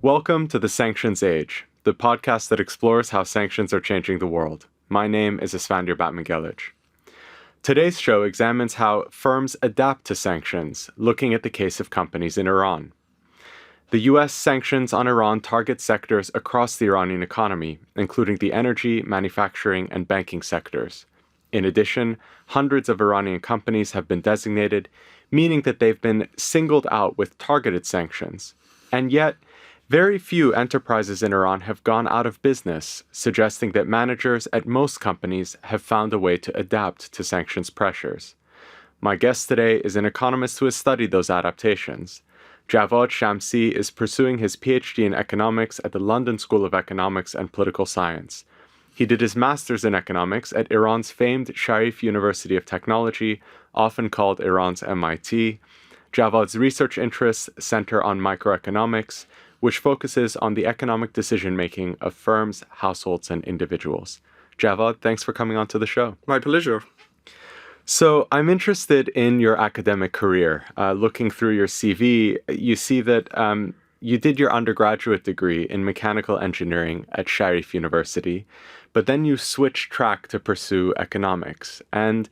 Welcome to the Sanctions Age, the podcast that explores how sanctions are changing the world. My name is Isfandir Batmangelic. Today's show examines how firms adapt to sanctions, looking at the case of companies in Iran. The U.S. sanctions on Iran target sectors across the Iranian economy, including the energy, manufacturing, and banking sectors. In addition, hundreds of Iranian companies have been designated, meaning that they've been singled out with targeted sanctions. And yet, very few enterprises in Iran have gone out of business, suggesting that managers at most companies have found a way to adapt to sanctions pressures. My guest today is an economist who has studied those adaptations. Javad Shamsi is pursuing his PhD in economics at the London School of Economics and Political Science. He did his master's in economics at Iran's famed Sharif University of Technology, often called Iran's MIT. Javad's research interests center on microeconomics, which focuses on the economic decision-making of firms, households, and individuals. Javad, thanks for coming on to the show. My pleasure. So I'm interested in your academic career. Looking through your CV, you see that you did your undergraduate degree in mechanical engineering at Sharif University, but then you switched track to pursue economics. And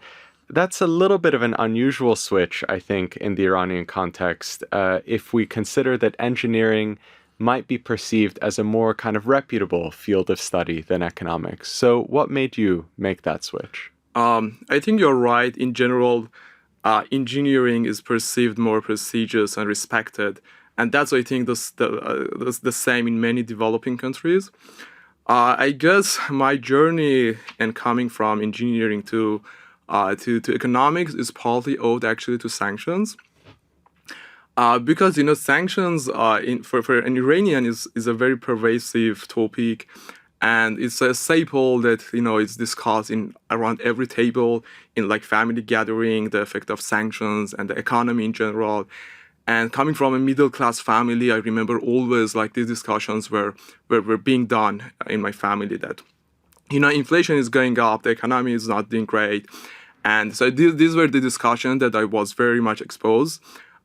that's a little bit of an unusual switch, I think, in the Iranian context, if we consider that engineering might be perceived as a more kind of reputable field of study than economics. So what made you make that switch? I think you're right. In general, engineering is perceived more prestigious and respected. And that's, I think, the same in many developing countries. I guess my journey and coming from engineering to economics is partly owed actually to sanctions. Because, sanctions for an Iranian is a very pervasive topic. And it's a staple that, is discussed around every table in like family gathering, the effect of sanctions and the economy in general. And coming from a middle-class family, I remember always like these discussions were being done in my family that, inflation is going up, the economy is not doing great. And so these were the discussions that I was very much exposed.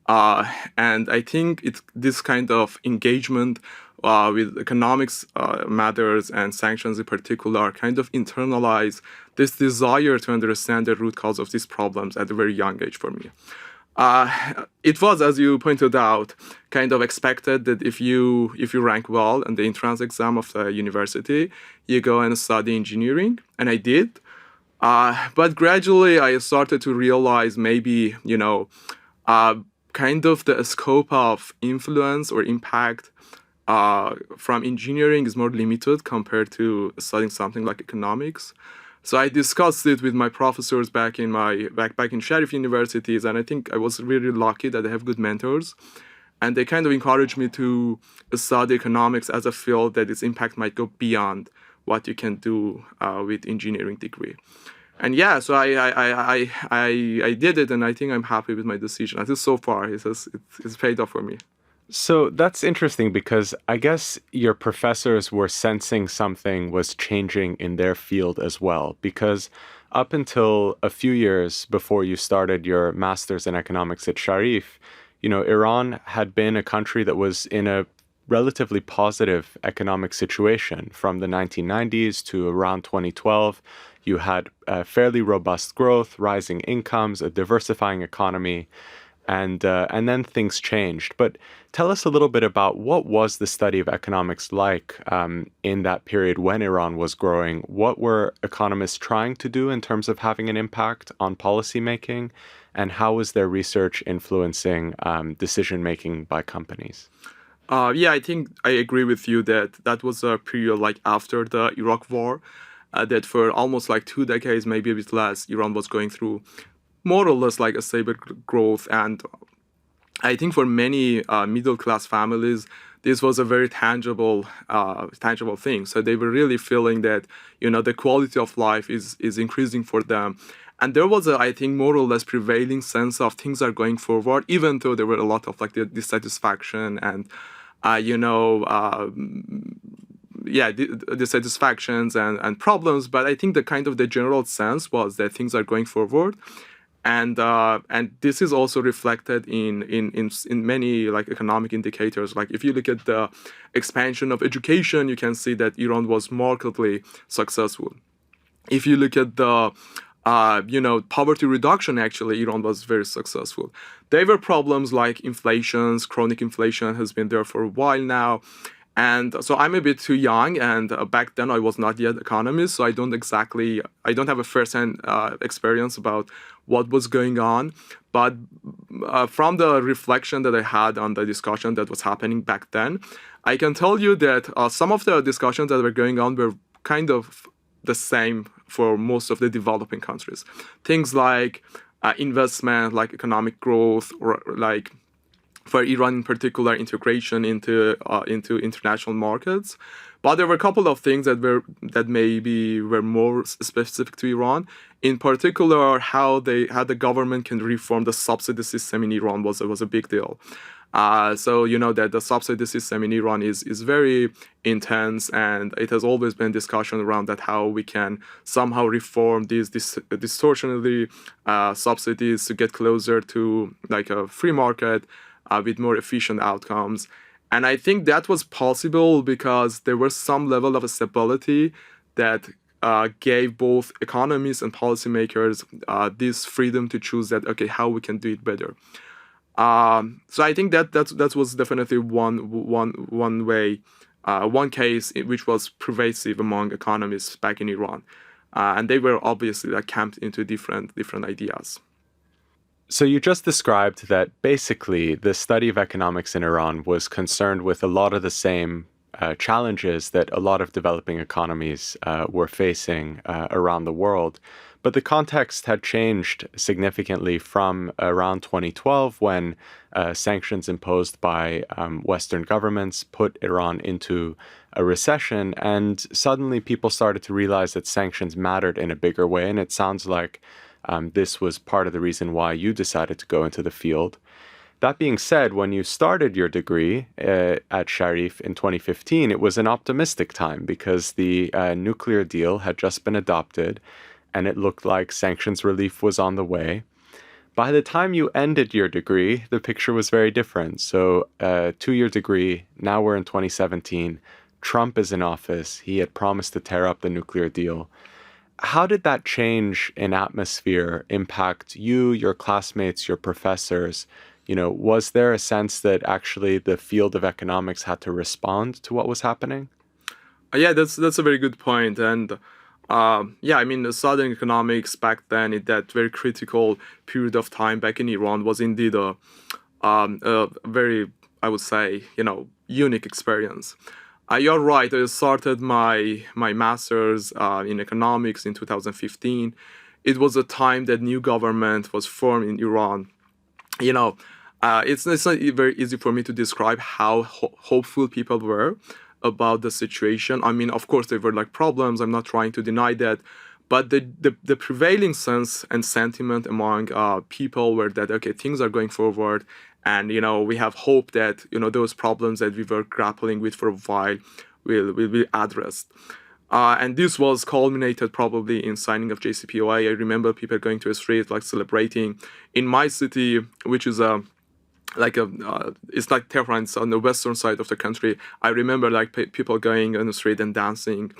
And I think this kind of engagement with economics matters and sanctions in particular kind of internalize this desire to understand the root cause of these problems at a very young age for me. It was, as you pointed out, kind of expected that if you rank well in the entrance exam of the university, you go and study engineering, and I did. But gradually I started to realize maybe, kind of the scope of influence or impact from engineering is more limited compared to studying something like economics. So I discussed it with my professors back in Sharif universities, and I think I was really lucky that I have good mentors. And they kind of encouraged me to study economics as a field that its impact might go beyond what you can do with engineering degree. And yeah, so I did it, and I think I'm happy with my decision. At least so far, it's paid off for me. So that's interesting because I guess your professors were sensing something was changing in their field as well. Because up until a few years before you started your master's in economics at Sharif, Iran had been a country that was in a relatively positive economic situation from the 1990s to around 2012. You had fairly robust growth, rising incomes, a diversifying economy, and then things changed. But tell us a little bit about what was the study of economics like in that period when Iran was growing? What were economists trying to do in terms of having an impact on policymaking? And how was their research influencing decision-making by companies? Yeah, I think I agree with you that was a period like after the Iraq war, that for almost like 2 decades, maybe a bit less, Iran was going through more or less like a stable growth. And I think for many middle-class families, this was a very tangible thing. So they were really feeling that, the quality of life is increasing for them. And there was I think, more or less prevailing sense of things are going forward, even though there were a lot of like dissatisfaction and, dissatisfactions and problems. But I think the general sense was that things are going forward. And this is also reflected in many like economic indicators. Like if you look at the expansion of education, you can see that Iran was markedly successful. If you look at the poverty reduction, actually Iran was very successful. There were problems like inflations, chronic inflation has been there for a while now. And so I'm a bit too young, and back then I was not yet economist, so I don't have a first-hand experience about what was going on. But from the reflection that I had on the discussion that was happening back then, I can tell you that some of the discussions that were going on were kind of the same for most of the developing countries. Things like investment, like economic growth, or like for Iran in particular, integration into international markets. But there were a couple of things that maybe were more specific to Iran. In particular, how the government can reform the subsidy system in Iran was a big deal. So you know that the subsidy system in Iran is very intense, and it has always been discussion around that how we can somehow reform these distortionally subsidies to get closer to like a free market with more efficient outcomes. And I think that was possible because there was some level of stability that gave both economists and policymakers this freedom to choose that, okay, how we can do it better. So I think that was definitely one way, one case which was pervasive among economists back in Iran, and they were obviously like camped into different ideas. So you just described that basically the study of economics in Iran was concerned with a lot of the same challenges that a lot of developing economies were facing around the world. But the context had changed significantly from around 2012 when sanctions imposed by Western governments put Iran into a recession. And suddenly people started to realize that sanctions mattered in a bigger way. And it sounds like this was part of the reason why you decided to go into the field. That being said, when you started your degree at Sharif in 2015, it was an optimistic time because the nuclear deal had just been adopted and it looked like sanctions relief was on the way. By the time you ended your degree, the picture was very different. So 2-year degree, now we're in 2017. Trump is in office. He had promised to tear up the nuclear deal. How did that change in atmosphere impact you, your classmates, your professors? You know, was there a sense that actually the field of economics had to respond to what was happening? Yeah, that's a very good point. And I mean, the Southern economics back then, in that very critical period of time back in Iran, was indeed a very, I would say, unique experience. You're right. I started my master's in economics in 2015. It was a time that new government was formed in Iran. It's not very easy for me to describe how hopeful people were about the situation. I mean, of course, there were like problems. I'm not trying to deny that. But the prevailing sense and sentiment among people were that, okay, things are going forward. And, we have hope that, those problems that we were grappling with for a while will be addressed. And this was culminated probably in signing of JCPOA. I remember people going to a street, like celebrating. In my city, which is it's like Tehran, it's on the western side of the country. I remember like people going on the street and dancing.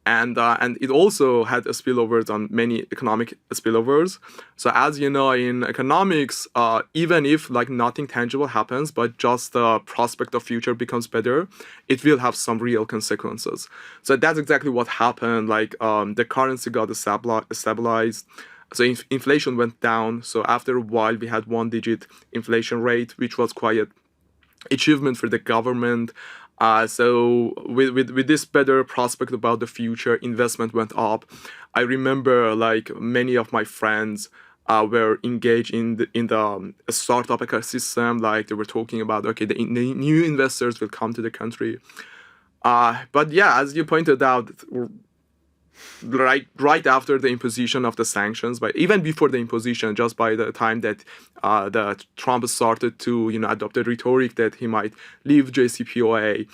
And it also had spillovers on many economic spillovers. So as you know, in economics, even if like nothing tangible happens, but just the prospect of future becomes better, it will have some real consequences. So that's exactly what happened. Like the currency got stabilized. So inflation went down. So after a while, we had 1-digit inflation rate, which was quite an achievement for the government. So with this better prospect about the future, investment went up. I remember like many of my friends were engaged in the startup ecosystem. Like they were talking about, okay, the new investors will come to the country. But yeah, as you pointed out, right after the imposition of the sanctions, but even before the imposition, just by the time that that Trump started to adopt the rhetoric that he might leave JCPOA,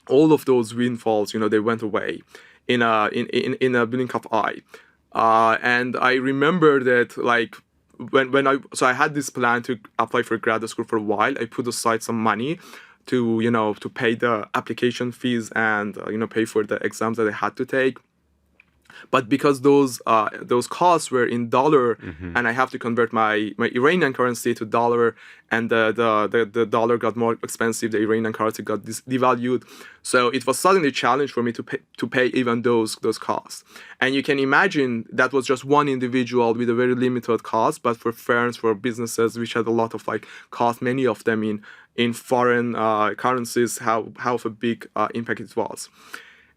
all of those windfalls they went away in a blink of eye. And I remember that like I had this plan to apply for grad school for a while. I put aside some money to to pay the application fees and pay for the exams that I had to take. But because those costs were in dollar, and I have to convert my Iranian currency to dollar, and the dollar got more expensive, the Iranian currency got devalued. So it was suddenly a challenge for me to pay even those costs. And you can imagine that was just one individual with a very limited cost, but for firms, for businesses which had a lot of cost, many of them in foreign currencies, how of a big impact it was.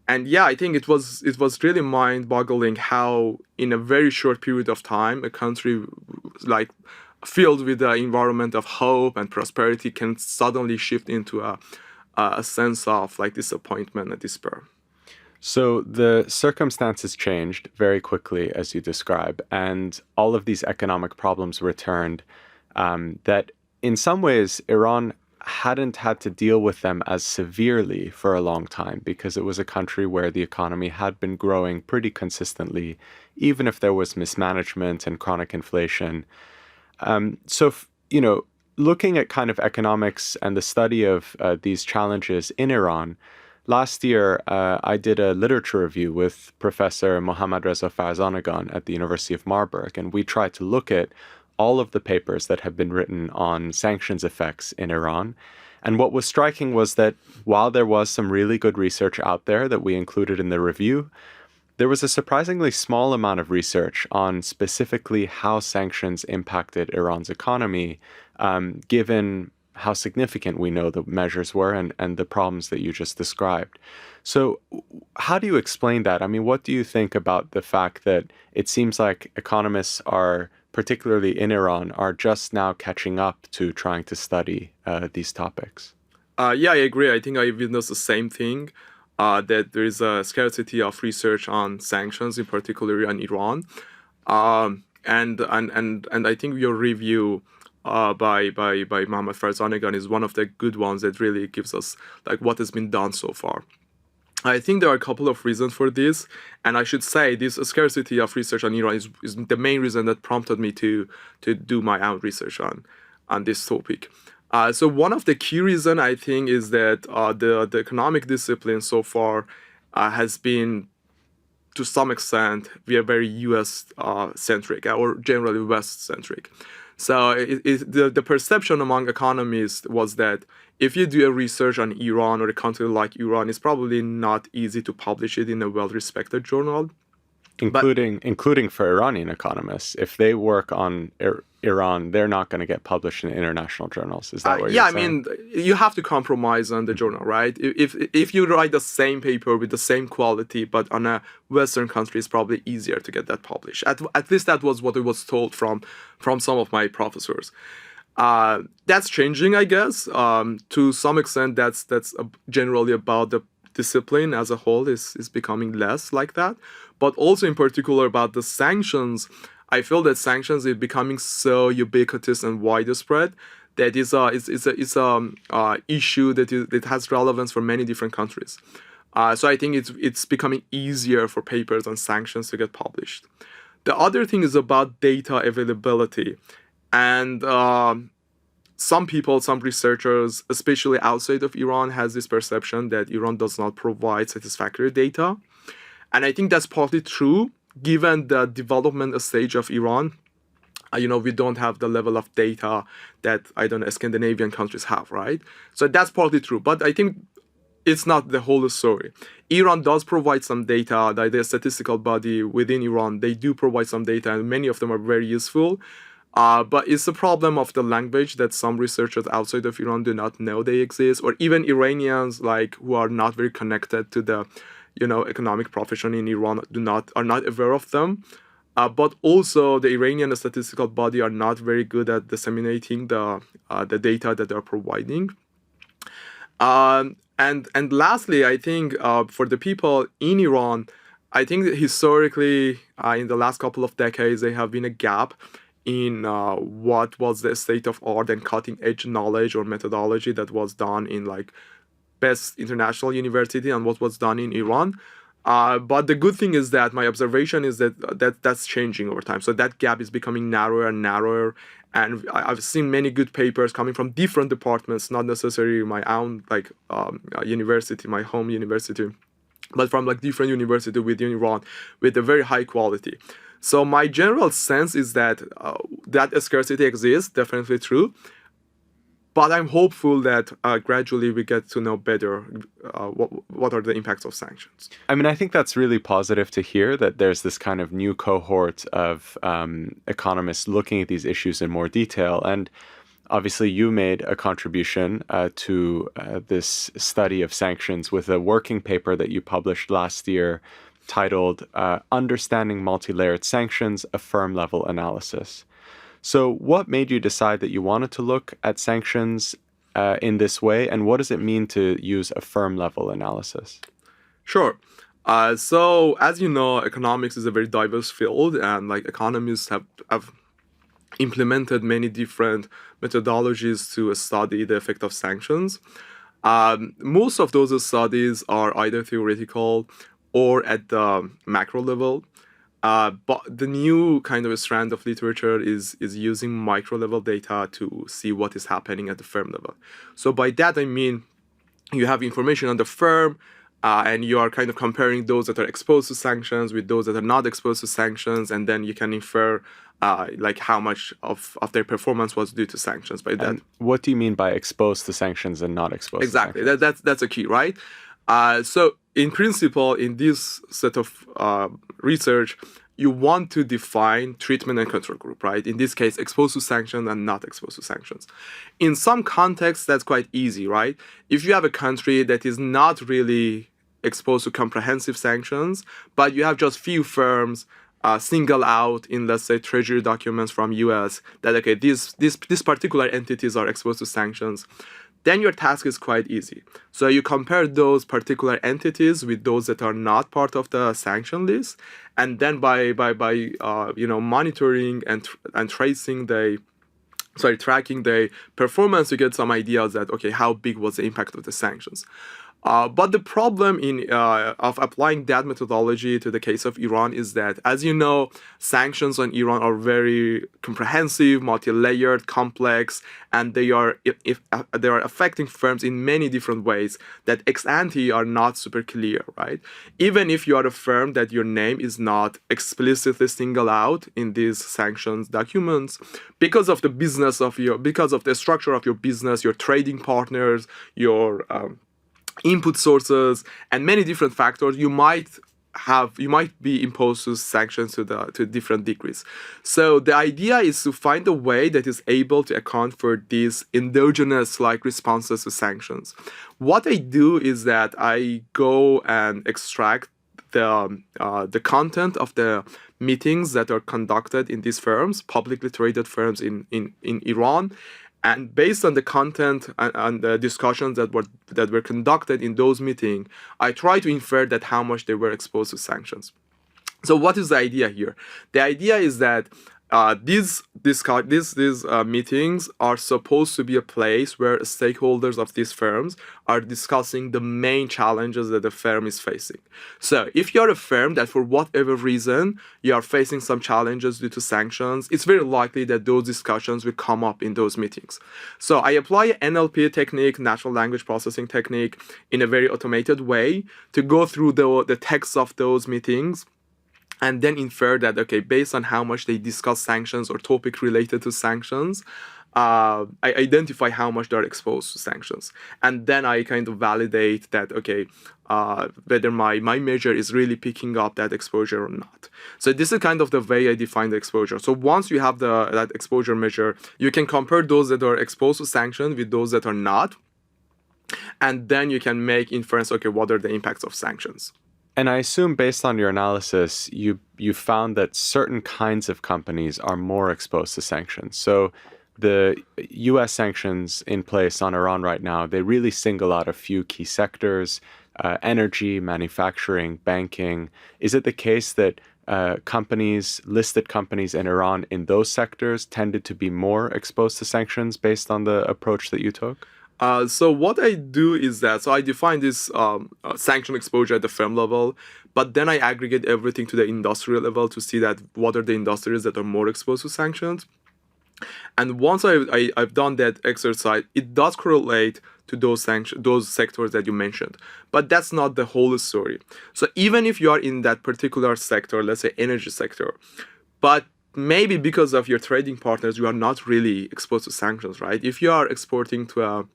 And yeah, I think it was really mind-boggling how in a very short period of time, a country filled with the environment of hope and prosperity can suddenly shift into a sense of disappointment and despair. So the circumstances changed very quickly, as you describe, and all of these economic problems returned that in some ways Iran hadn't had to deal with them as severely for a long time because it was a country where the economy had been growing pretty consistently, even if there was mismanagement and chronic inflation. Looking at kind of economics and the study of these challenges in Iran, last year I did a literature review with Professor Mohammad Reza Farzanagan at the University of Marburg, and we tried to look at all of the papers that have been written on sanctions effects in Iran. And what was striking was that while there was some really good research out there that we included in the review, there was a surprisingly small amount of research on specifically how sanctions impacted Iran's economy, given how significant we know the measures were and the problems that you just described. So how do you explain that? I mean, what do you think about the fact that it seems like economists are, particularly in Iran, are just now catching up to trying to study these topics? Yeah, I agree. I think I witnessed the same thing, that there is a scarcity of research on sanctions, in particular on Iran. And I think your review by Mohammad Farzanagan is one of the good ones that really gives us what has been done so far. I think there are a couple of reasons for this, and I should say this scarcity of research on Iran is the main reason that prompted me to do my own research on this topic. So one of the key reasons, I think, is that the economic discipline so far has been, to some extent, we are very US centric or generally West centric. So the perception among economists was that if you do a research on Iran or a country like Iran, it's probably not easy to publish it in a well-respected journal. Including for Iranian economists. If they work on Iran, they're not going to get published in international journals. Is that what you're saying? Yeah, I mean, you have to compromise on the journal, right? If you write the same paper with the same quality, but on a Western country, it's probably easier to get that published. At least that was what I was told from some of my professors. That's changing, I guess. To some extent, that's generally about the discipline as a whole is becoming less like that. But also in particular about the sanctions, I feel that sanctions is becoming so ubiquitous and widespread that it's a issue that has relevance for many different countries. So I think it's becoming easier for papers on sanctions to get published. The other thing is about data availability. And some researchers, especially outside of Iran, has this perception that Iran does not provide satisfactory data. And I think that's partly true, given the development stage of Iran. We don't have the level of data that, Scandinavian countries have, right? So that's partly true. But I think it's not the whole story. Iran does provide some data. The statistical body within Iran, they do provide some data, and many of them are very useful. But it's a problem of the language that some researchers outside of Iran do not know they exist, or even Iranians who are not very connected to the economic profession in Iran are not aware of them. But also the Iranian statistical body are not very good at disseminating the data that they're providing. And lastly, I think for the people in Iran, I think that historically in the last couple of decades there have been a gap in what was the state of art and cutting edge knowledge or methodology that was done in best international university and what was done in Iran. But the good thing is that my observation is that's changing over time. So that gap is becoming narrower and narrower. And I've seen many good papers coming from different departments, not necessarily my own university, my home university, but from like different university within Iran with a very high quality. So my general sense is that that scarcity exists, definitely true. But I'm hopeful that gradually we get to know better what are the impacts of sanctions. I mean, I think that's really positive to hear that there's this kind of new cohort of economists looking at these issues in more detail. And obviously, you made a contribution to this study of sanctions with a working paper that you published last year titled Understanding Multi-Layered Sanctions, a Firm-Level Analysis. So what made you decide that you wanted to look at sanctions in this way, and what does it mean to use a firm-level analysis? Sure. So as you know, economics is a very diverse field, and like economists have implemented many different methodologies to study the effect of sanctions. Most of those studies are either theoretical or at the macro level. But the new kind of a strand of literature is using micro level data to see what is happening at the firm level. So by that I mean you have information on the firm, and you are kind of comparing those that are exposed to sanctions with those that are not exposed to sanctions, and then you can infer like how much of their performance was due to sanctions. By that, and what do you mean by exposed to sanctions and not exposed? Exactly, to sanctions? that's a key, right? So in principle, in this set of research, you want to define treatment and control group, right? In this case, exposed to sanctions and not exposed to sanctions. In some contexts, that's quite easy, right? If you have a country that is not really exposed to comprehensive sanctions, but you have just few firms single out in, let's say, treasury documents from US that, okay, these particular entities are exposed to sanctions, then your task is quite easy. So you compare those particular entities with those that are not part of the sanction list, and then by monitoring and tracing tracking the performance, you get some ideas that, okay, how big was the impact of the sanctions. But the problem of applying that methodology to the case of Iran is that, as you know, sanctions on Iran are very comprehensive, multi-layered, complex, and they are affecting firms in many different ways that ex ante are not super clear, right? Even if you are a firm that your name is not explicitly singled out in these sanctions documents, because of the structure of your business, your trading partners, your input sources, and many different factors, you might be imposed to sanctions to different degrees. So the idea is to find a way that is able to account for these endogenous like responses to sanctions. What I do is that I go and extract the content of the meetings that are conducted in these firms, publicly traded firms in Iran. And based on the content and the discussions that were conducted in those meetings, I try to infer that how much they were exposed to sanctions. So what is the idea here? The idea is that these meetings are supposed to be a place where stakeholders of these firms are discussing the main challenges that the firm is facing. So if you're a firm that for whatever reason you are facing some challenges due to sanctions, it's very likely that those discussions will come up in those meetings. So I apply an NLP technique, natural language processing technique, in a very automated way to go through the text of those meetings, and then infer that, okay, based on how much they discuss sanctions or topic related to sanctions, I identify how much they're exposed to sanctions. And then I kind of validate that, okay, whether my measure is really picking up that exposure or not. So this is kind of the way I define the exposure. So once you have that exposure measure, you can compare those that are exposed to sanctions with those that are not. And then you can make inference, okay, what are the impacts of sanctions? And I assume based on your analysis, you found that certain kinds of companies are more exposed to sanctions. So the U.S. sanctions in place on Iran right now, they really single out a few key sectors, energy, manufacturing, banking. Is it the case that listed companies in Iran in those sectors tended to be more exposed to sanctions based on the approach that you took? So what I do is that, I define this sanction exposure at the firm level But then I aggregate everything to the industrial level to see that what are the industries that are more exposed to sanctions. And once I've done that exercise, it does correlate to those sectors that you mentioned. But that's not the whole story. So even if you are in that particular sector, let's say energy sector, but maybe because of your trading partners, you are not really exposed to sanctions, right? If you are exporting to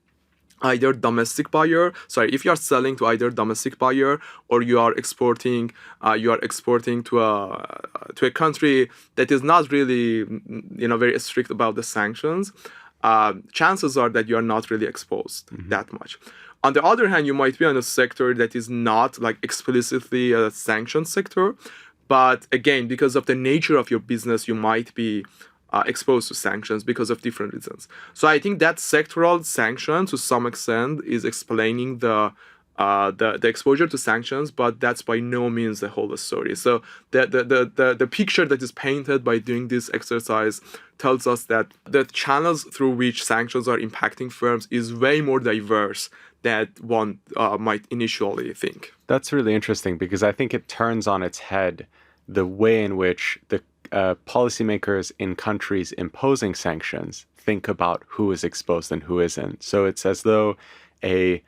either domestic buyer, if you are selling to either domestic buyer or you are exporting to a country that is not really very strict about the sanctions, chances are that you are not really exposed that much. On the other hand, you might be in a sector that is not like explicitly a sanctioned sector, but again, because of the nature of your business, you might be exposed to sanctions because of different reasons. So I think that sectoral sanction to some extent is explaining the exposure to sanctions, but that's by no means the whole story. So the picture that is painted by doing this exercise tells us that the channels through which sanctions are impacting firms is way more diverse than one might initially think. That's really interesting because I think it turns on its head the way in which the policymakers in countries imposing sanctions think about who is exposed and who isn't. So it's as though a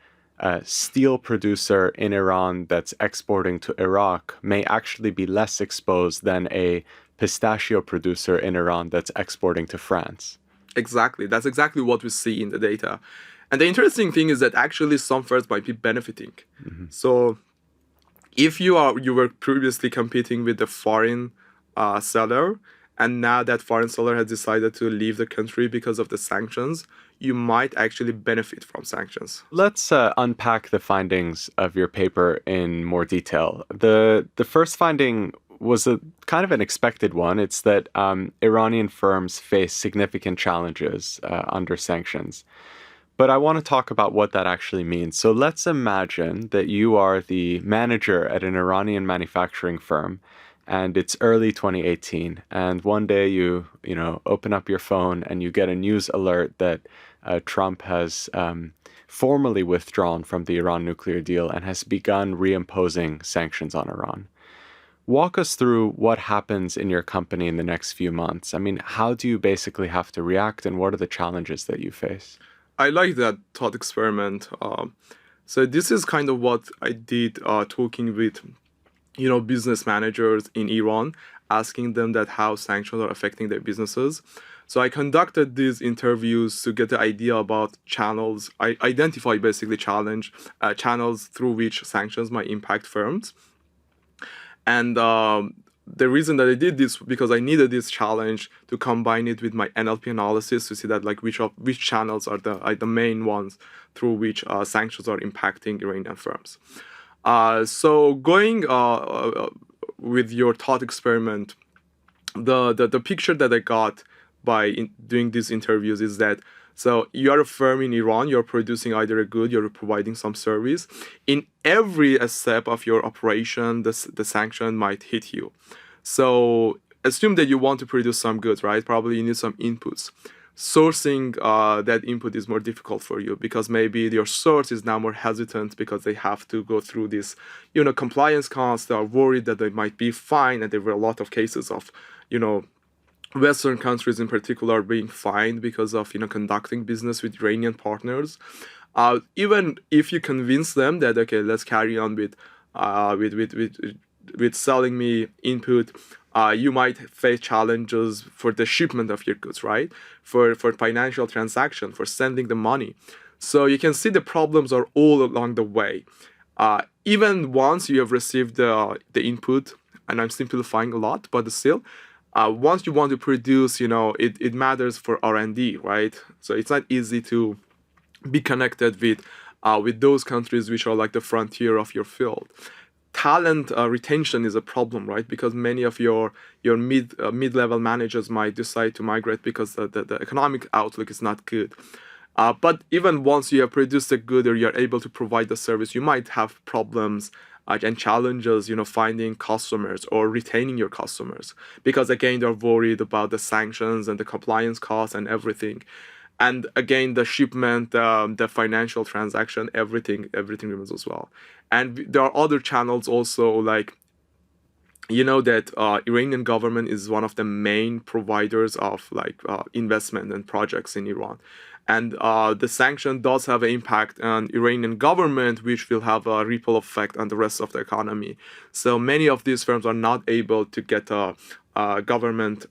steel producer in Iran that's exporting to Iraq may actually be less exposed than a pistachio producer in Iran that's exporting to France. Exactly. That's exactly what we see in the data. And the interesting thing is that actually some firms might be benefiting. So if you were previously competing with a foreign seller, and now that foreign seller has decided to leave the country because of the sanctions, you might actually benefit from sanctions. Let's unpack the findings of your paper in more detail. The first finding was a kind of an expected one. It's that Iranian firms face significant challenges under sanctions. But I want to talk about what that actually means. So let's imagine that you are the manager at an Iranian manufacturing firm, and it's early 2018, and one day you open up your phone and you get a news alert that Trump has formally withdrawn from the Iran nuclear deal and has begun reimposing sanctions on Iran. Walk us through what happens in your company in the next few months. I mean, how do you basically have to react, and what are the challenges that you face? I like that thought experiment. So this is kind of what I did talking with business managers in Iran, asking them that how sanctions are affecting their businesses. So I conducted these interviews to get the idea about channels. I identify basically channels through which sanctions might impact firms. And the reason that I did this because I needed this challenge to combine it with my NLP analysis to see that which channels are the main ones through which sanctions are impacting Iranian firms. So going with your thought experiment, the picture that I got by doing these interviews is that so you're a firm in Iran, you're producing either a good, you're providing some service. In every step of your operation, the sanction might hit you. So assume that you want to produce some goods, right? Probably you need some inputs. Sourcing that input is more difficult for you because maybe your source is now more hesitant because they have to go through this, compliance costs. They are worried that they might be fined, and there were a lot of cases of, Western countries in particular being fined because of conducting business with Iranian partners. Even if you convince them that okay, let's carry on with selling me input, you might face challenges for the shipment of your goods, right? For financial transaction, for sending the money. So you can see the problems are all along the way. Even once you have received the input, and I'm simplifying a lot, but still, once you want to produce, it matters for R&D, right? So it's not easy to be connected with those countries which are like the frontier of your field. Talent retention is a problem, right? Because many of your mid-level managers might decide to migrate because the economic outlook is not good. But even once you have produced a good or you're able to provide the service, you might have problems and challenges, finding customers or retaining your customers. Because again, they're worried about the sanctions and the compliance costs and everything. And again, the shipment, the financial transaction, everything remains as well. And there are other channels also, like you know that Iranian government is one of the main providers of investment and projects in Iran. And the sanction does have an impact on Iranian government, which will have a ripple effect on the rest of the economy. So many of these firms are not able to get government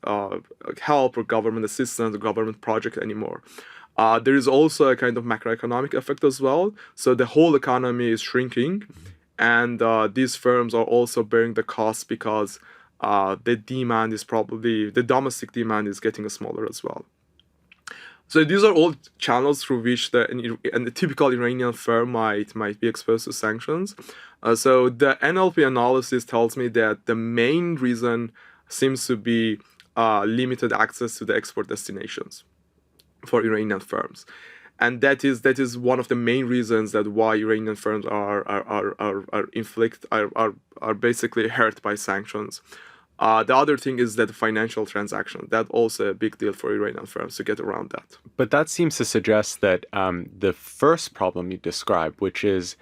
help or government assistance or government project anymore. There is also a kind of macroeconomic effect as well. So the whole economy is shrinking, and these firms are also bearing the cost because the domestic demand is getting smaller as well. So these are all channels through which the typical Iranian firm might be exposed to sanctions. So the NLP analysis tells me that the main reason seems to be limited access to the export destinations for Iranian firms. And that is one of the main reasons that why Iranian firms are basically hurt by sanctions. The other thing is that financial transaction. That's also a big deal for Iranian firms to get around that. But that seems to suggest that the first problem you described, which is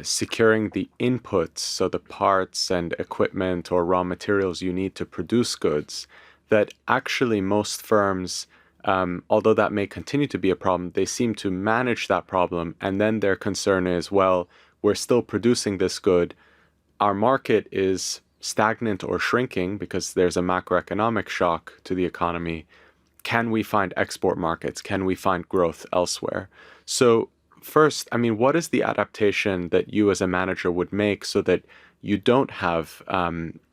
securing the inputs, so the parts and equipment or raw materials you need to produce goods, that actually most firms, although that may continue to be a problem, they seem to manage that problem. And then their concern is, well, we're still producing this good. Our market is stagnant or shrinking because there's a macroeconomic shock to the economy. Can we find export markets? Can we find growth elsewhere? So first, I mean, what is the adaptation that you as a manager would make so that you don't have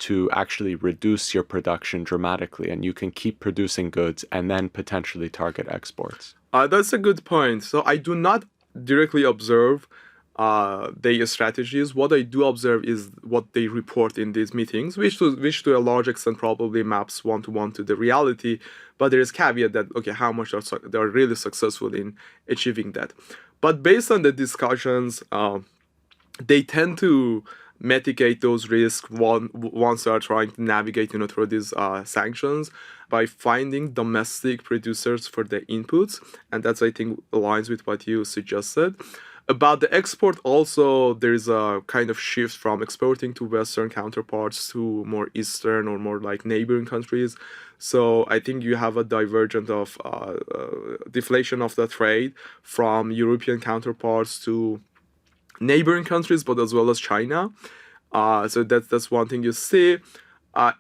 to actually reduce your production dramatically and you can keep producing goods and then potentially target exports? That's a good point. So I do not directly observe their strategies. What I do observe is what they report in these meetings, which to a large extent probably maps one-to-one to the reality. But there is caveat that, okay, how much they're really successful in achieving that. But based on the discussions, they tend to mitigate those risks once they are trying to navigate through these sanctions by finding domestic producers for the inputs. And that's, I think, aligns with what you suggested. About the export also, there's a kind of shift from exporting to Western counterparts to more Eastern or more like neighboring countries. So I think you have a divergent of deflation of the trade from European counterparts to neighboring countries, but as well as China. So that's one thing you see.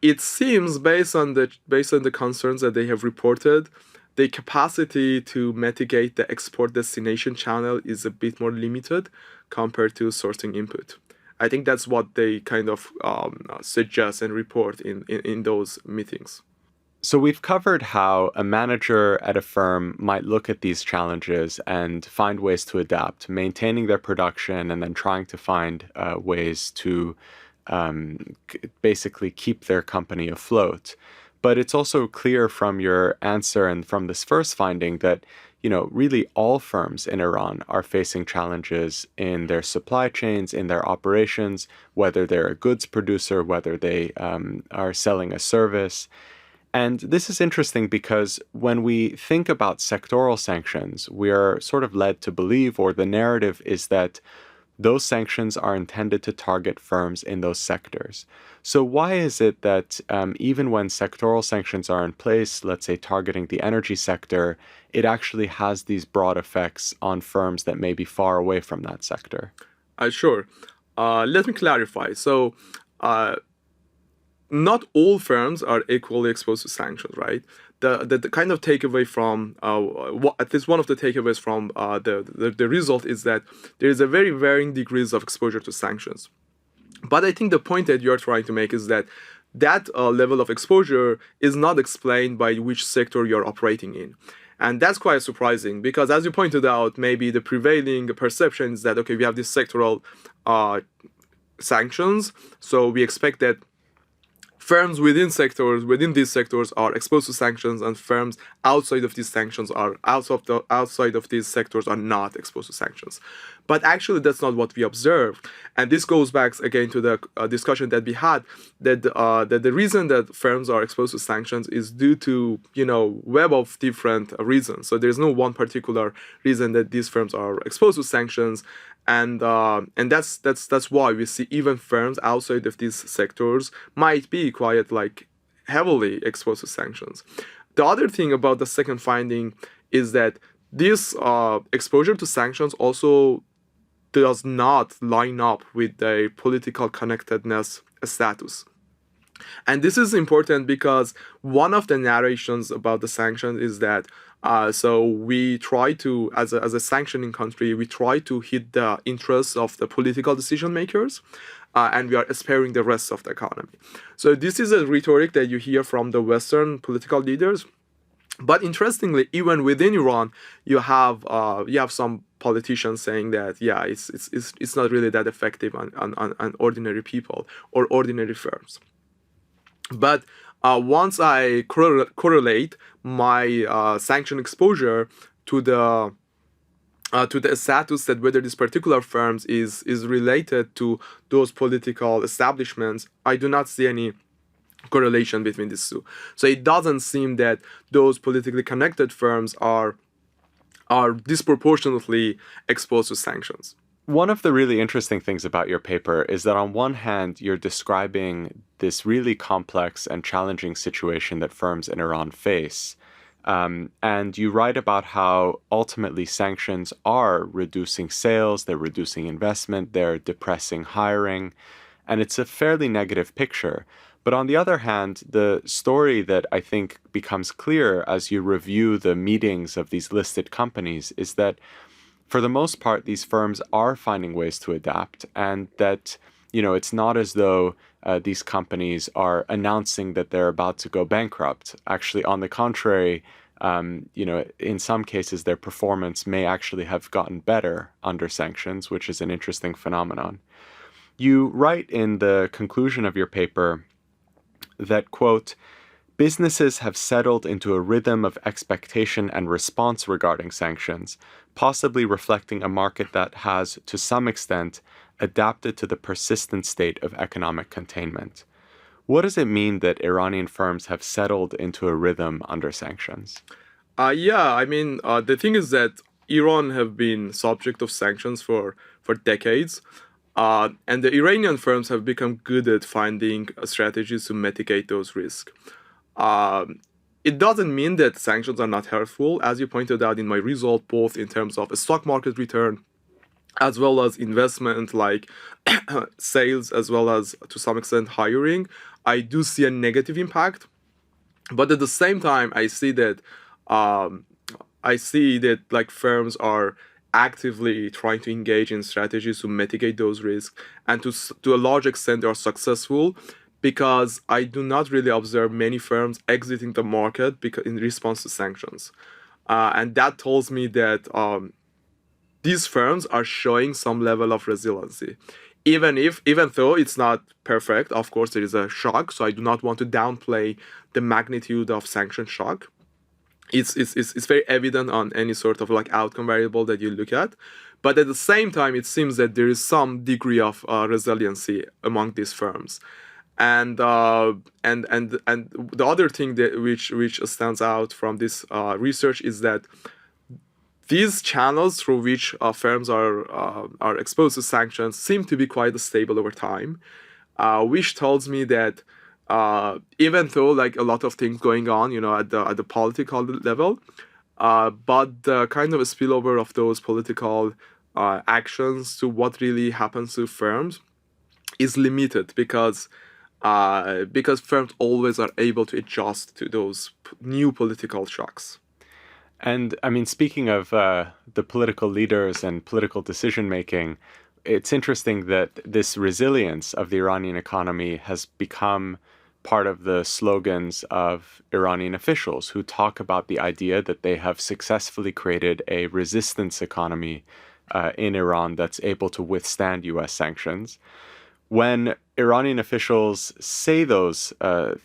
It seems based on the concerns that they have reported, the capacity to mitigate the export destination channel is a bit more limited compared to sourcing input. I think that's what they kind of suggest and report in those meetings. So we've covered how a manager at a firm might look at these challenges and find ways to adapt, maintaining their production and then trying to find ways to basically keep their company afloat. But it's also clear from your answer and from this first finding that, really all firms in Iran are facing challenges in their supply chains, in their operations, whether they're a goods producer, whether they are selling a service. And this is interesting because when we think about sectoral sanctions, we are sort of led to believe, or the narrative is that those sanctions are intended to target firms in those sectors. So why is it that even when sectoral sanctions are in place, let's say targeting the energy sector, it actually has these broad effects on firms that may be far away from that sector? Sure. Let me clarify. So not all firms are equally exposed to sanctions, right? The kind of takeaway from, at least one of the takeaways from the result is that there is a very varying degrees of exposure to sanctions. But I think the point that you're trying to make is that level of exposure is not explained by which sector you're operating in. And that's quite surprising because, as you pointed out, maybe the prevailing perception is that, okay, we have these sectoral sanctions, so we expect that firms within these sectors are exposed to sanctions, and firms outside of these sectors are not exposed to sanctions. But actually, that's not what we observed. And this goes back again to the discussion that we had, that the reason that firms are exposed to sanctions is due to, web of different reasons. So there's no one particular reason that these firms are exposed to sanctions. And that's why we see even firms outside of these sectors might be quite heavily exposed to sanctions. The other thing about the second finding is that this exposure to sanctions also does not line up with the political connectedness status. And this is important because one of the narrations about the sanctions is that so we try to, as a sanctioning country, we try to hit the interests of the political decision makers, and we are sparing the rest of the economy. So this is a rhetoric that you hear from the Western political leaders. But interestingly, even within Iran, you have some politicians saying that it's not really that effective on ordinary people or ordinary firms. But once I correlate my sanction exposure to the status that whether this particular firms is related to those political establishments, I do not see any correlation between these two. So it doesn't seem that those politically connected firms are disproportionately exposed to sanctions. One of the really interesting things about your paper is that on one hand, you're describing this really complex and challenging situation that firms in Iran face. And you write about how ultimately sanctions are reducing sales, they're reducing investment, they're depressing hiring, and it's a fairly negative picture. But on the other hand, the story that I think becomes clear as you review the meetings of these listed companies is that for the most part, these firms are finding ways to adapt, and that, it's not as though these companies are announcing that they're about to go bankrupt. Actually, on the contrary, in some cases, their performance may actually have gotten better under sanctions, which is an interesting phenomenon. You write in the conclusion of your paper that, quote, businesses have settled into a rhythm of expectation and response regarding sanctions, possibly reflecting a market that has, to some extent, adapted to the persistent state of economic containment. What does it mean that Iranian firms have settled into a rhythm under sanctions? The thing is that Iran have been subject of sanctions for decades. And the Iranian firms have become good at finding strategies to mitigate those risks. It doesn't mean that sanctions are not helpful, as you pointed out in my result, both in terms of a stock market return, as well as investment like sales, as well as to some extent hiring. I do see a negative impact, but at the same time, I see that firms are actively trying to engage in strategies to mitigate those risks, and to a large extent they are successful, because I do not really observe many firms exiting the market in response to sanctions. And that tells me that these firms are showing some level of resiliency. Even though it's not perfect, of course there is a shock, so I do not want to downplay the magnitude of sanction shock. It's very evident on any sort of outcome variable that you look at. But at the same time, it seems that there is some degree of resiliency among these firms. And the other thing that which stands out from this research is that these channels through which firms are exposed to sanctions seem to be quite stable over time, which tells me that even though a lot of things going on, at the political level, but the kind of a spillover of those political actions to what really happens to firms is limited, because firms always are able to adjust to those new political shocks. And I mean, speaking of the political leaders and political decision making, it's interesting that this resilience of the Iranian economy has become part of the slogans of Iranian officials, who talk about the idea that they have successfully created a resistance economy in Iran that's able to withstand U.S. sanctions. When Iranian officials say those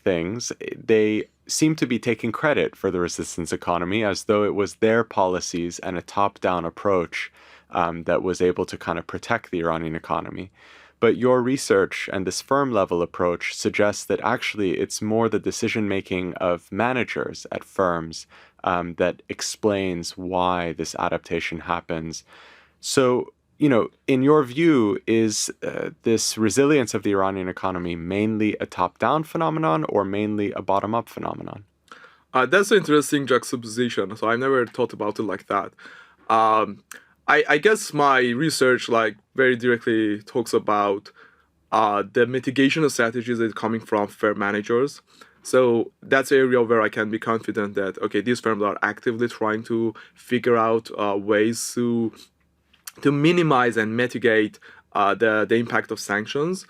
things, they seem to be taking credit for the resistance economy, as though it was their policies and a top-down approach that was able to kind of protect the Iranian economy. But your research and this firm-level approach suggests that actually it's more the decision-making of managers at firms that explains why this adaptation happens. So, in your view, is this resilience of the Iranian economy mainly a top-down phenomenon or mainly a bottom-up phenomenon? That's an interesting juxtaposition. So I never thought about it like that. I guess my research very directly talks about the mitigation strategies that are coming from firm managers. So that's an area where I can be confident that, okay, these firms are actively trying to figure out ways to minimize and mitigate the impact of sanctions.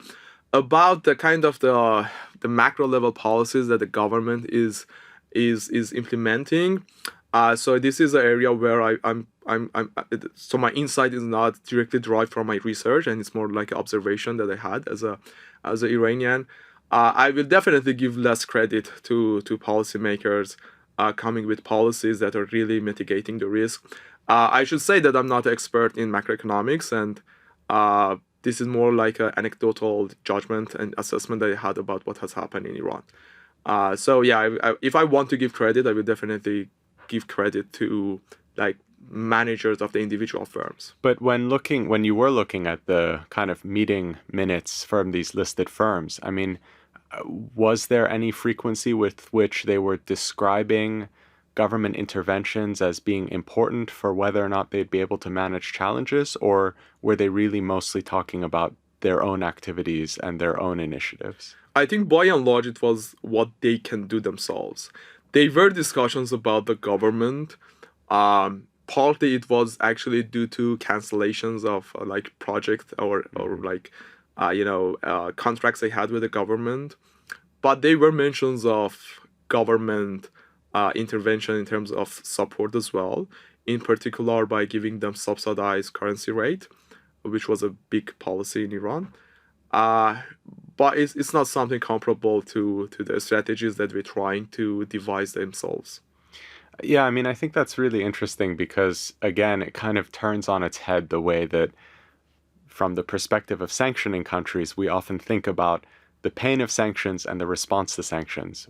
About the kind of the macro level policies that the government is implementing. So this is an area where so my insight is not directly derived from my research, and it's more like an observation that I had as an Iranian. I will definitely give less credit to policymakers coming with policies that are really mitigating the risk. I should say that I'm not an expert in macroeconomics, and this is more like an anecdotal judgment and assessment that I had about what has happened in Iran. So yeah, if I want to give credit, I will definitely give credit to managers of the individual firms. But when you were looking at the kind of meeting minutes from these listed firms, I mean, was there any frequency with which they were describing government interventions as being important for whether or not they'd be able to manage challenges, or were they really mostly talking about their own activities and their own initiatives? I think by and large it was what they can do themselves. There were discussions about the government. Partly it was actually due to cancellations of projects or contracts they had with the government. But there were mentions of government intervention in terms of support as well, in particular by giving them subsidized currency rate, which was a big policy in Iran. But it's not something comparable to the strategies that we're trying to devise themselves. Yeah, I mean, I think that's really interesting because, again, it kind of turns on its head the way that, from the perspective of sanctioning countries, we often think about the pain of sanctions and the response to sanctions.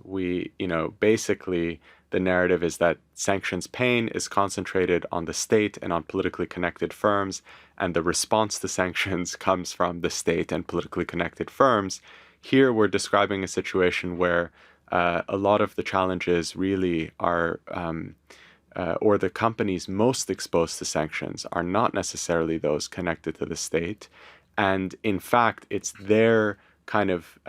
Basically, the narrative is that sanctions pain is concentrated on the state and on politically connected firms, and the response to sanctions comes from the state and politically connected firms. Here, we're describing a situation where a lot of the challenges really are, or the companies most exposed to sanctions are not necessarily those connected to the state. And in fact, it's their kind of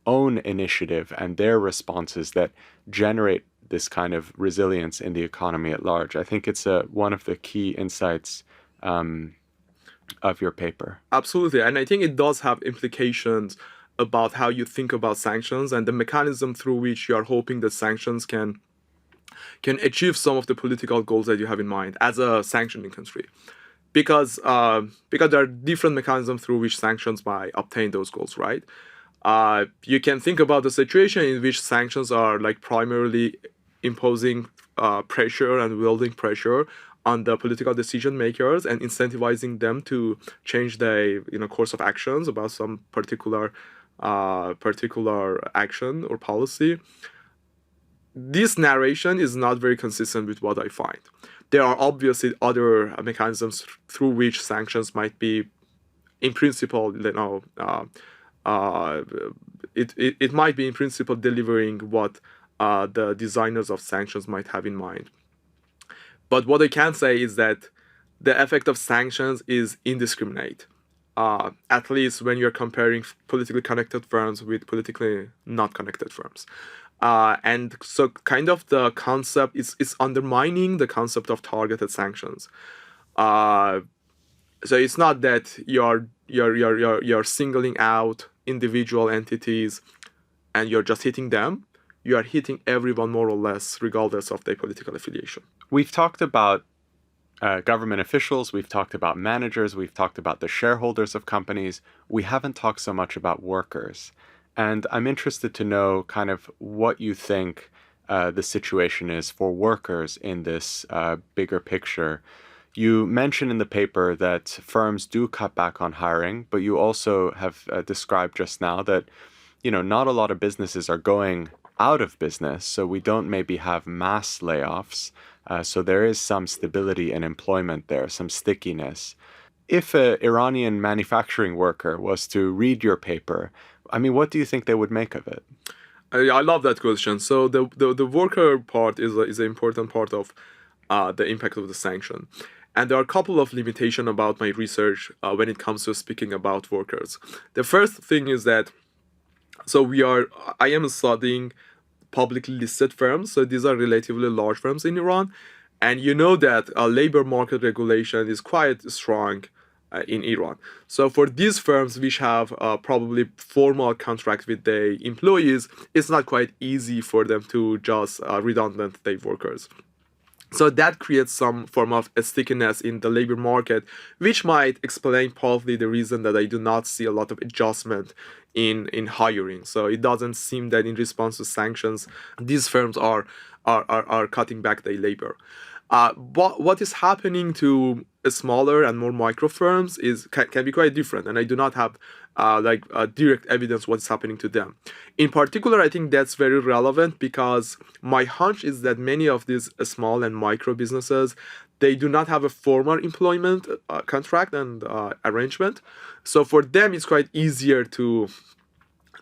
own initiative and their responses that generate this kind of resilience in the economy at large. I think it's one of the key insights of your paper. Absolutely. And I think it does have implications about how you think about sanctions and the mechanism through which you are hoping that sanctions can achieve some of the political goals that you have in mind as a sanctioning country. Because there are different mechanisms through which sanctions might obtain those goals, right? You can think about the situation in which sanctions are primarily imposing pressure and wielding pressure on the political decision makers and incentivizing them to change the course of actions about some particular action or policy. This narration is not very consistent with what I find. There are obviously other mechanisms through which sanctions might be, in principle, it might be in principle delivering what the designers of sanctions might have in mind. But what I can say is that the effect of sanctions is indiscriminate, at least when you're comparing politically connected firms with politically not connected firms. And so kind of the concept is undermining the concept of targeted sanctions. So it's not that you're singling out individual entities and you're just hitting them. You are hitting everyone more or less, regardless of their political affiliation. We've talked about government officials, we've talked about managers, we've talked about the shareholders of companies. We haven't talked so much about workers. And I'm interested to know kind of what you think the situation is for workers in this bigger picture. You mention in the paper that firms do cut back on hiring, but you also have described just now that, not a lot of businesses are going out of business, so we don't maybe have mass layoffs. So there is some stability in employment there, some stickiness. If an Iranian manufacturing worker was to read your paper, what do you think they would make of it? I love that question. So the worker part is an important part of the impact of the sanction. And there are a couple of limitations about my research when it comes to speaking about workers. The first thing is that, I am studying publicly listed firms. So these are relatively large firms in Iran. And you know that labor market regulation is quite strong in Iran. So for these firms which have probably formal contract with their employees, it's not quite easy for them to just redundant their workers. So that creates some form of a stickiness in the labor market, which might explain partly the reason that I do not see a lot of adjustment in hiring. So it doesn't seem that in response to sanctions, these firms are cutting back their labor. But what is happening to smaller and more micro firms can be quite different, and I do not have direct evidence what's happening to them. In particular, I think that's very relevant because my hunch is that many of these small and micro businesses, they do not have a formal employment contract and arrangement. So for them, it's quite easier to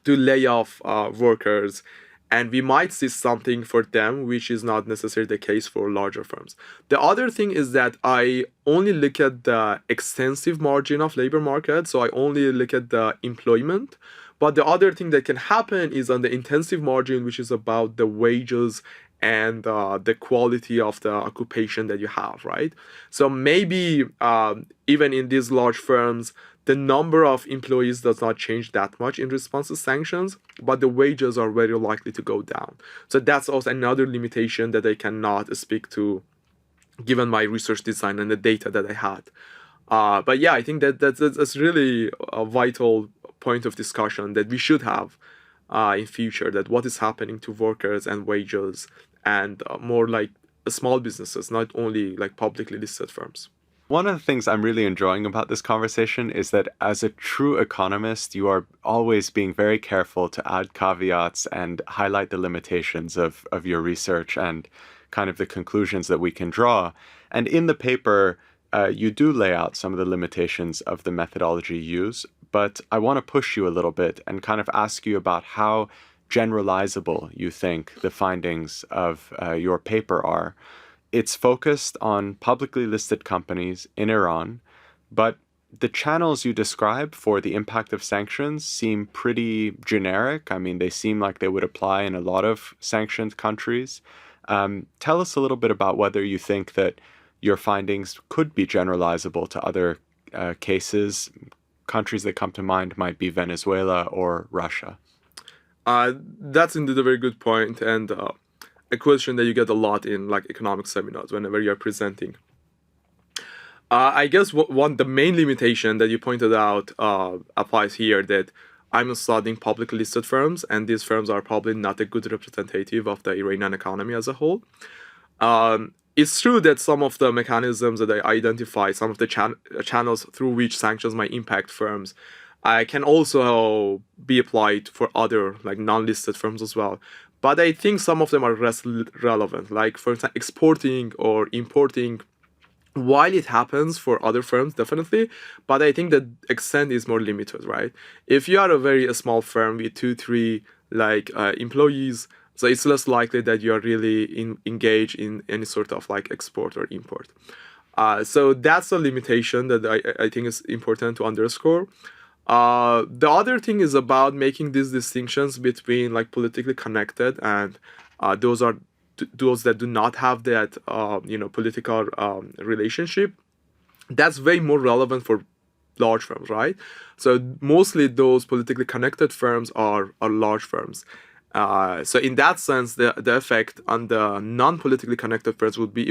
lay off workers. And we might see something for them, which is not necessarily the case for larger firms. The other thing is that I only look at the extensive margin of labor market. So I only look at the employment. But the other thing that can happen is on the intensive margin, which is about the wages and the quality of the occupation that you have, right? So maybe even in these large firms, the number of employees does not change that much in response to sanctions, but the wages are very likely to go down. So that's also another limitation that I cannot speak to given my research design and the data that I had. But yeah, I think that's really a vital point of discussion that we should have in future, that what is happening to workers and wages and more like small businesses, not only like publicly listed firms. One of the things I'm really enjoying about this conversation is that as a true economist, you are always being very careful to add caveats and highlight the limitations of your research and kind of the conclusions that we can draw. And in the paper, you do lay out some of the limitations of the methodology you use, but I want to push you a little bit and kind of ask you about how generalizable you think the findings of your paper are. It's focused on publicly listed companies in Iran, but the channels you describe for the impact of sanctions seem pretty generic. They seem like they would apply in a lot of sanctioned countries. Tell us a little bit about whether you think that your findings could be generalizable to other cases. Countries that come to mind might be Venezuela or Russia. That's indeed a very good point, and a question that you get a lot in like economic seminars whenever you're presenting. I guess the main limitation that you pointed out applies here, that I'm studying publicly listed firms, and these firms are probably not a good representative of the Iranian economy as a whole. It's true that some of the mechanisms that I identify, some of the channels through which sanctions might impact firms, can also be applied for other like non-listed firms as well. But I think some of them are less relevant, like for example, exporting or importing. While it happens for other firms, definitely, but I think the extent is more limited, right? If you are a very small firm with 2-3 employees, so it's less likely that you are really engaged in any sort of like export or import. So that's a limitation that I think is important to underscore. The other thing is about making these distinctions between like politically connected and those that do not have that political relationship. That's way more relevant for large firms, right? So mostly those politically connected firms are large firms. So in that sense, the effect on the non-politically connected firms would be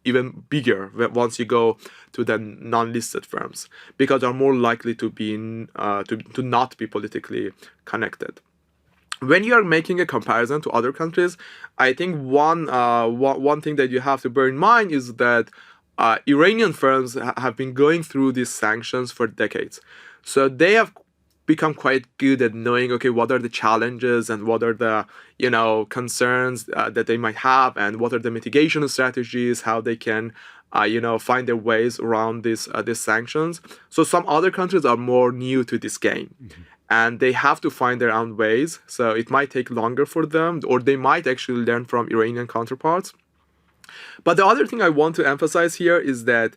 even bigger once you go to the non-listed firms, because they're more likely to be to not be politically connected. When you are making a comparison to other countries, I think one thing that you have to bear in mind is that Iranian firms have been going through these sanctions for decades. So they have become quite good at knowing, okay, what are the challenges and what are the, concerns that they might have, and what are the mitigation strategies, how they can, find their ways around these sanctions. So some other countries are more new to this game. And they have to find their own ways. So it might take longer for them, or they might actually learn from Iranian counterparts. But the other thing I want to emphasize here is that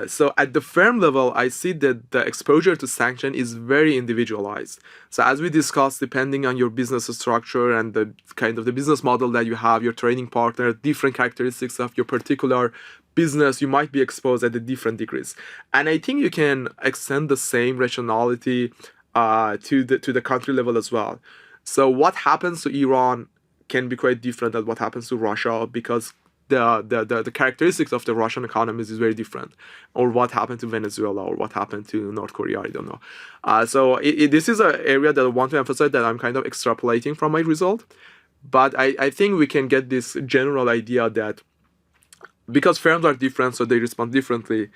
so at the firm level, I see that the exposure to sanction is very individualized. So as we discussed, depending on your business structure and the kind of the business model that you have, your trading partner, different characteristics of your particular business, you might be exposed at the different degrees. And I think you can extend the same rationality to the country level as well. So what happens to Iran can be quite different than what happens to Russia, because the characteristics of the Russian economies is very different, or what happened to Venezuela, or what happened to North Korea, I don't know. So this is an area that I want to emphasize, that I'm kind of extrapolating from my result. But I think we can get this general idea that because firms are different, so they respond differently,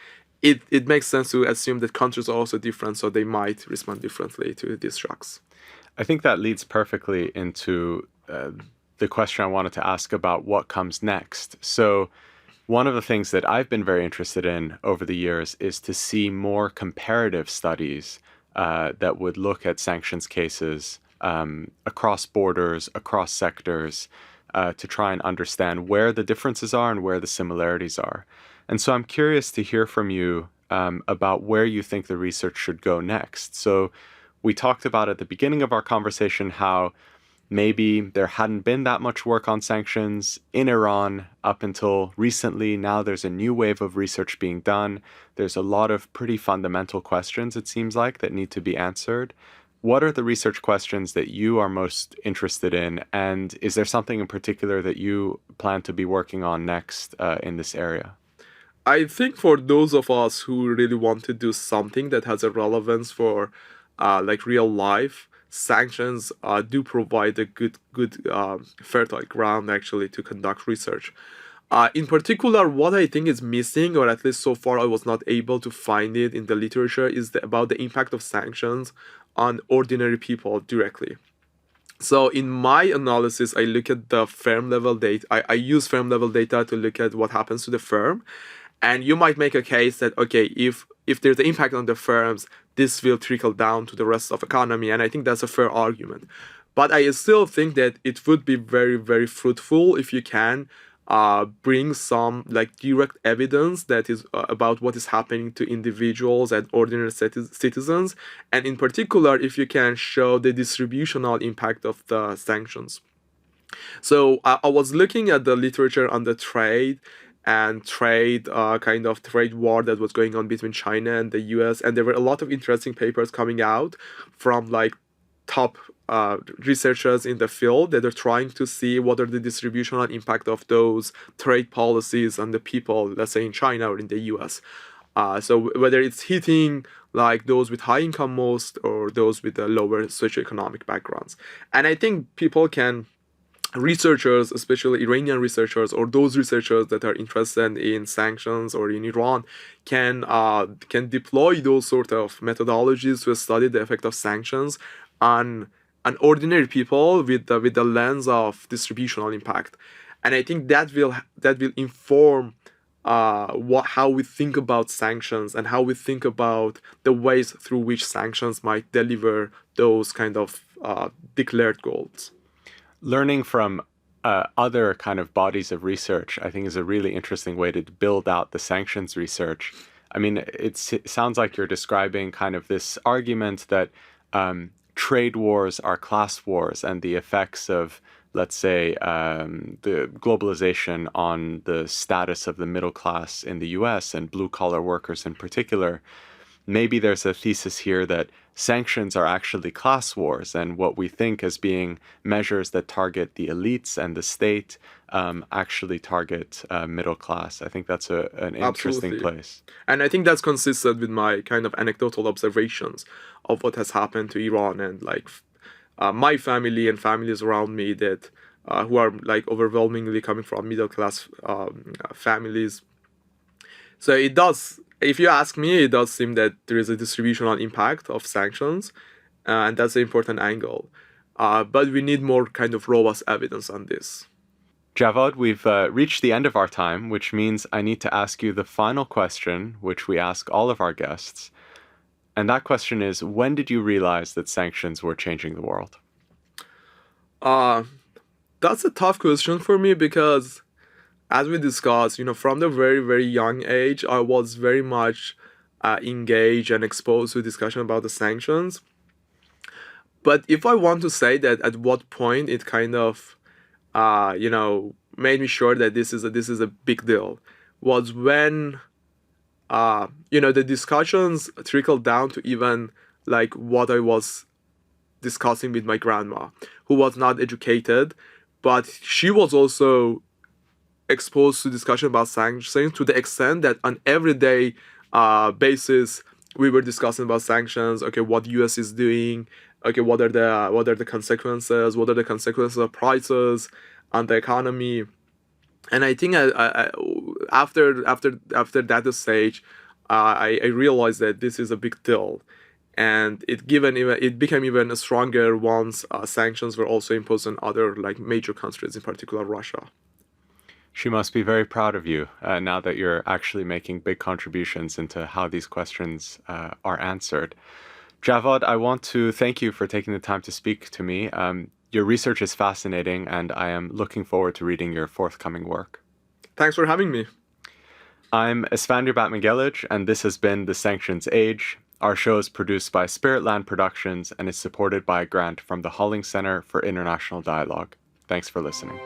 it makes sense to assume that countries are also different, so they might respond differently to these shocks. I think that leads perfectly into the question I wanted to ask about what comes next. So one of the things that I've been very interested in over the years is to see more comparative studies that would look at sanctions cases across borders, across sectors, to try and understand where the differences are and where the similarities are. And so I'm curious to hear from you about where you think the research should go next. So we talked about at the beginning of our conversation how maybe there hadn't been that much work on sanctions in Iran up until recently. Now there's a new wave of research being done. There's a lot of pretty fundamental questions, it seems like, that need to be answered. What are the research questions that you are most interested in? And is there something in particular that you plan to be working on next in this area? I think for those of us who really want to do something that has a relevance for like real life, sanctions do provide a good fertile ground actually to conduct research. In particular, what I think is missing, or at least so far I was not able to find it in the literature, is about the impact of sanctions on ordinary people directly. So in my analysis, I look at the firm level data. I use firm level data to look at what happens to the firm. And you might make a case that, okay, if there's an impact on the firms, this will trickle down to the rest of economy. And I think that's a fair argument. But I still think that it would be very, very fruitful if you can bring some like direct evidence that is about what is happening to individuals and ordinary citizens. And in particular, if you can show the distributional impact of the sanctions. So I was looking at the literature on the trade kind of trade war that was going on between China and the US. And there were a lot of interesting papers coming out from like top researchers in the field that are trying to see what are the distributional impact of those trade policies on the people, let's say in China or in the US. So whether it's hitting like those with high income most, or those with the lower socioeconomic backgrounds. And I think researchers, especially Iranian researchers, or those researchers that are interested in sanctions or in Iran, can deploy those sort of methodologies to study the effect of sanctions on ordinary people with the lens of distributional impact. And I think that will inform how we think about sanctions, and how we think about the ways through which sanctions might deliver those kind of declared goals. Learning from other kind of bodies of research, I think, is a really interesting way to build out the sanctions research. I mean, it sounds like you're describing kind of this argument that trade wars are class wars, and the effects of, let's say, the globalization on the status of the middle class in the US and blue-collar workers in particular. Maybe there's a thesis here that sanctions are actually class wars, and what we think as being measures that target the elites and the state actually target middle class. I think that's an interesting place. And I think that's consistent with my kind of anecdotal observations of what has happened to Iran, and like my family and families around me that who are like overwhelmingly coming from middle class families. So it does, if you ask me, it does seem that there is a distributional impact of sanctions, and that's an important angle. But we need more kind of robust evidence on this. Javad, we've reached the end of our time, which means I need to ask you the final question, which we ask all of our guests. And that question is, when did you realize that sanctions were changing the world? That's a tough question for me because, as we discussed, from the very, very young age, I was very much engaged and exposed to discussion about the sanctions. But if I want to say that at what point it kind of, made me sure that this is a big deal, was when, the discussions trickled down to even like what I was discussing with my grandma, who was not educated, but she was also exposed to discussion about sanctions to the extent that on everyday basis we were discussing about sanctions. Okay, what US is doing. Okay, what are the consequences? What are the consequences of prices on the economy? And I think after that stage, I realized that this is a big deal, and it became even stronger once sanctions were also imposed on other like major countries, in particular Russia. She must be very proud of you now that you're actually making big contributions into how these questions are answered. Javad, I want to thank you for taking the time to speak to me. Your research is fascinating, and I am looking forward to reading your forthcoming work. Thanks for having me. I'm Isfandir Batmangelic, and this has been The Sanctions Age. Our show is produced by Spiritland Productions and is supported by a grant from the Holling Center for International Dialogue. Thanks for listening.